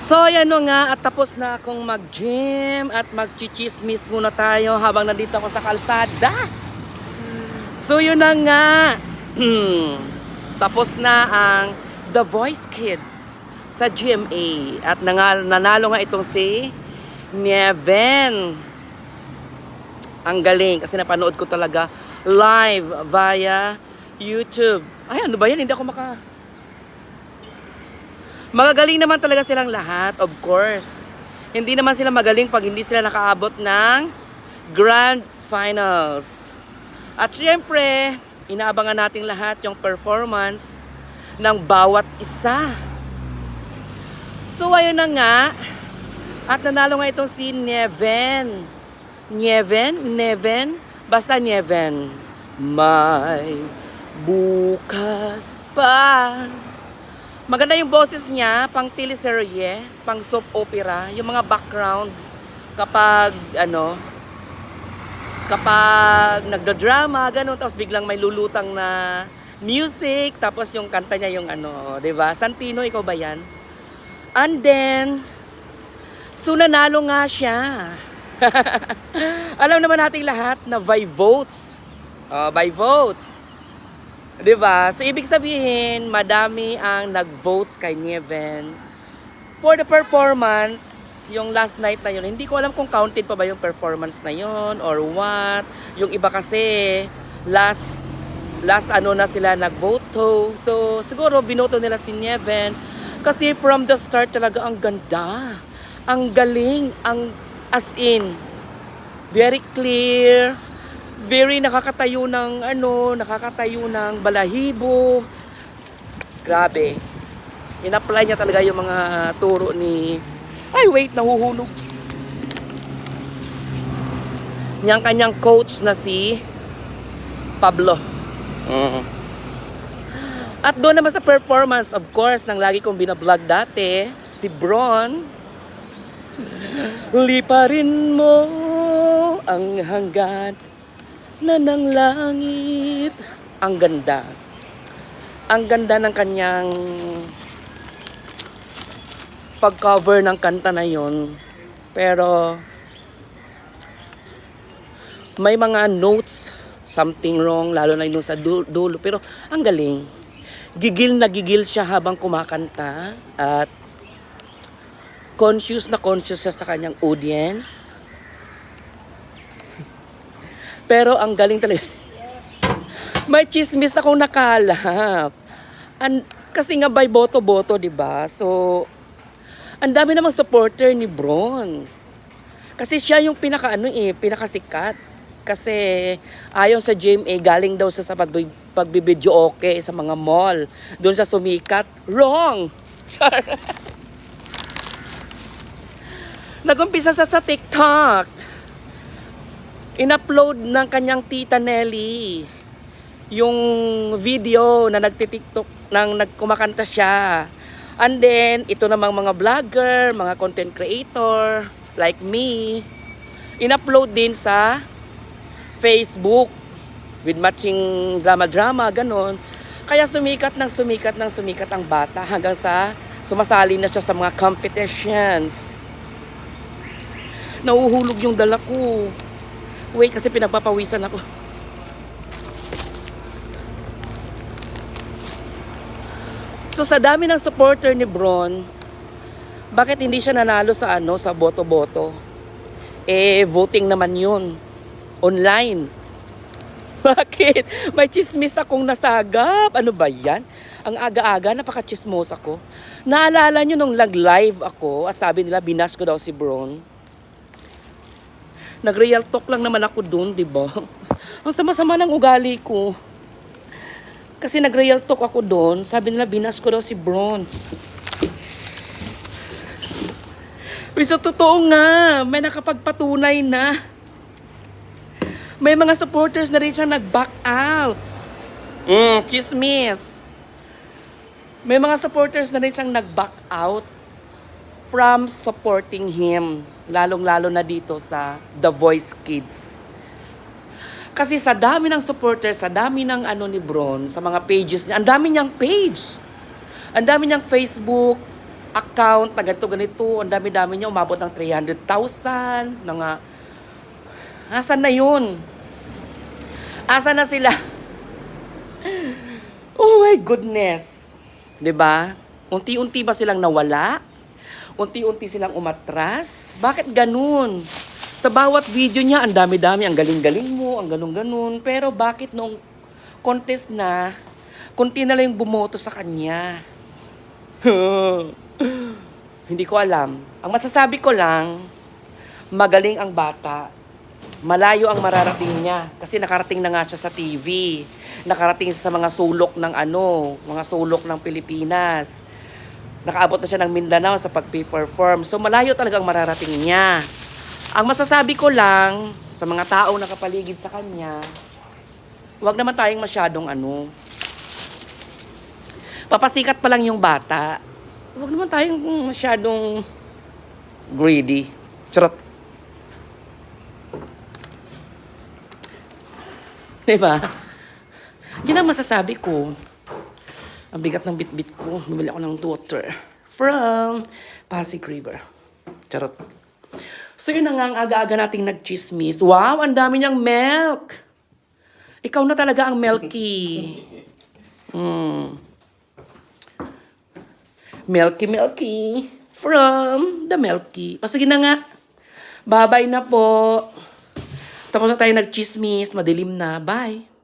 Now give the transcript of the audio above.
So, ayan o nga, at tapos na akong mag-gym at mag-chichismis muna tayo habang nandito ako sa kalsada. So, yun na nga. Tapos na ang The Voice Kids sa GMA. At nanalo nga itong si Nieven. Ang galing kasi napanood ko talaga live via YouTube. Ay, ano ba yan? Hindi ako Magagaling naman talaga silang lahat, of course. Hindi naman sila magaling pag hindi sila nakaabot ng Grand Finals. At syempre, inaabangan natin lahat yung performance ng bawat isa. So, ayun na nga. At nanalo nga itong si Nieven. Nieven? Basta Nieven. May bukas pa. Maganda yung boses niya, pang teleserye, pang soap opera, yung mga background kapag nagda-drama, ganun, tapos biglang may lulutang na music, tapos yung kanta niya yung 'di ba? Santino, ikaw ba 'yan? And then nanalo nga siya. Alam naman nating lahat na by votes. By votes. 'Di ba? So ibig sabihin, madami ang nag-votes kay Nieven for the performance yung last night na yun. Hindi ko alam kung counted pa ba yung performance na yun or what. Yung iba kasi last na sila nag-vote. So siguro binoto nila si Nieven kasi from the start talaga ang ganda. Ang galing, as in very clear. Very nakakatayo ng balahibo. Grabe. In-apply niya talaga yung mga turo ni... Ay, wait, nahuhulog. Niyang kanyang coach na si Pablo. At doon naman sa performance, of course, nang lagi kong binablog dati, si Bron. Liparin mo ang hanggan na ng langit. Ang ganda. Ang ganda ng kanyang pag-cover ng kanta na yon. Pero may mga notes, something wrong, lalo na yung sa dulo. Pero ang galing. Gigil na gigil siya habang kumakanta. At conscious na conscious siya sa kanyang audience. Pero ang galing talaga. May chismis akong nakalap. Kasi nga by boto-boto, 'di ba? So ang dami namang supporter ni Bron. Kasi siya yung pinakasikat. Kasi ayon sa GMA, galing daw siya sa pagbibidyo okay sa mga mall. Doon siya sumikat. Wrong! Nag-umpisa sa TikTok. In-upload ng kanyang tita Nelly yung video na nagtitiktok nang nagkumakanta siya. And then, ito namang mga vlogger, mga content creator like me, in-upload din sa Facebook with matching drama-drama, ganon. Kaya sumikat ang bata hanggang sa sumasali na siya sa mga competitions. Nauhulog yung dala ko. Wait, kasi pinagpapawisan ako. So sa dami ng supporter ni Bron, bakit hindi siya nanalo sa sa boto-boto? Voting naman yun. Online. Bakit? May chismis akong nasagap. Ano ba yan? Ang aga-aga, napaka-chismos ako. Naalala nyo nung nag-live ako at sabi nila, binas ko daw si Bron. Nag-real talk lang naman ako doon, di ba? Ang sama-sama ng ugali ko. Kasi nag-real talk ako doon, sabi nila binas ko daw si Bron. So totoo nga, may nakapagpatunay na. May mga supporters na rin siyang nag-back out. Chismis. May mga supporters na rin siyang nag-back out from supporting him. Lalong-lalo na dito sa The Voice Kids. Kasi sa dami ng supporters, sa dami ng ni Bron, sa mga pages niya, ang dami niyang page. Ang dami niyang Facebook account na ganito. Ang dami-dami niya, umabot ng 300,000. Mga, asan na yun? Asan na sila? Oh my goodness. 'Di ba? Unti-unti ba silang nawala? Unti-unti silang umatras? Bakit ganun? Sa bawat video niya, ang dami-dami, ang galing-galing mo, ang ganun-ganun. Pero bakit nung contest na, konti na lang yung bumoto sa kanya? Hindi ko alam. Ang masasabi ko lang, magaling ang bata. Malayo ang mararating niya. Kasi nakarating na nga siya sa TV. Nakarating siya sa mga sulok ng mga sulok ng Pilipinas. Nakaabot na siya ng Mindanao sa pag-perform. So malayo talagang mararating niya. Ang masasabi ko lang sa mga taong nakapaligid sa kanya, huwag naman tayong masyadong papasikat pa lang yung bata. Huwag naman tayong masyadong greedy. Charot. Diba? Yan ang masasabi ko. Ang bigat ng bit-bit ko. Bumili ako ng water from Pasig River. Charot. So yun na nga ang aga-aga nating nagchismis. Wow, ang dami niyang milk. Ikaw na talaga ang milky. Milky from the milky. O sige na nga. Bye-bye na po. Tapos na tayo nagchismis. Madilim na. Bye.